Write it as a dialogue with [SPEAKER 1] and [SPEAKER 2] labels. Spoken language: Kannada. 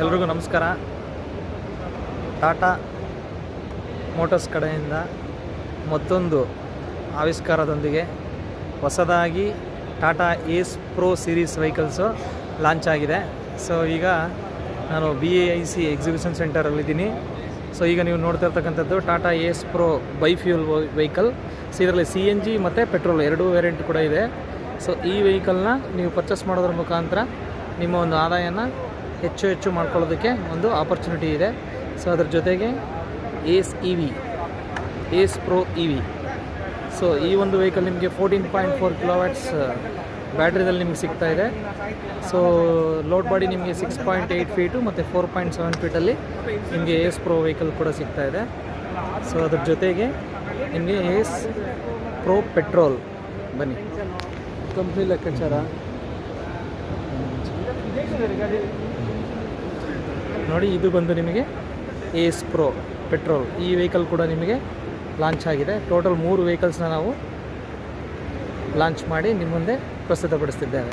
[SPEAKER 1] ಎಲ್ರಿಗೂ ನಮಸ್ಕಾರ. ಟಾಟಾ ಮೋಟರ್ಸ್ ಕಡೆಯಿಂದ ಮತ್ತೊಂದು ಆವಿಷ್ಕಾರದೊಂದಿಗೆ ಹೊಸದಾಗಿ ಟಾಟಾ ಏಸ್ ಪ್ರೋ ಸೀರೀಸ್ ವೆಹಿಕಲ್ಸು ಲಾಂಚ್ ಆಗಿದೆ. ಸೊ ಈಗ ನಾನು BAIC ಎಕ್ಸಿಬಿಷನ್ ಸೆಂಟರಲ್ಲಿದ್ದೀನಿ. ಸೊ ಈಗ ನೀವು ನೋಡ್ತಾ ಇರ್ತಕ್ಕಂಥದ್ದು ಟಾಟಾ ಏಸ್ ಪ್ರೋ ಬೈಫ್ಯೂಲ್ ವೆಹಿಕಲ್. ಸೊ ಇದರಲ್ಲಿ CNG ಮತ್ತು ಪೆಟ್ರೋಲ್ ಎರಡೂ ವೇರಿಯಂಟ್ ಕೂಡ ಇದೆ. ಸೊ ಈ ವೆಹಿಕಲ್ನ ನೀವು ಪರ್ಚೇಸ್ ಮಾಡೋದ್ರ ಮುಖಾಂತರ ನಿಮ್ಮ ಒಂದು ಆದಾಯನ ಹೆಚ್ಚು ಮಾಡ್ಕೊಳ್ಳೋದಕ್ಕೆ ಒಂದು ಆಪರ್ಚುನಿಟಿ ಇದೆ. ಸೊ ಅದ್ರ ಜೊತೆಗೆ ಏಸ್ ಪ್ರೋ EV. ಸೊ ಈ ಒಂದು ವೆಹಿಕಲ್ ನಿಮಗೆ 14.4 kW ಬ್ಯಾಟ್ರಿದಲ್ಲಿ ನಿಮಗೆ ಸಿಗ್ತಾ ಇದೆ. ಸೊ ಲೋಡ್ ಬಾಡಿ ನಿಮಗೆ 6.8 ಫೀಟು ಮತ್ತು 4.7 ಫೀಟಲ್ಲಿ ನಿಮಗೆ ಏಸ್ ಪ್ರೋ ವೆಹಿಕಲ್ ಕೂಡ ಸಿಗ್ತಾ ಇದೆ. ಸೊ ಅದ್ರ ಜೊತೆಗೆ ನಿಮಗೆ ಏಸ್ ಪ್ರೋ ಪೆಟ್ರೋಲ್ ಬನ್ನಿ ಕಂಪ್ನಿ ಲೆಕ್ಕಾಚಾರ ನೋಡಿ. ಇದು ಬಂದು ನಿಮಗೆ ಏಸ್ ಪ್ರೋ ಪೆಟ್ರೋಲ್ ಈ ವೆಹಿಕಲ್ ಕೂಡ ನಿಮಗೆ ಲಾಂಚ್ ಆಗಿದೆ. ಟೋಟಲ್ 3 ವೆಹಿಕಲ್ಸ್ನ ನಾವು ಲಾಂಚ್ ಮಾಡಿ ನಿಮ್ಮ ಮುಂದೆ ಪ್ರಸ್ತುತಪಡಿಸ್ತಿದ್ದೇವೆ.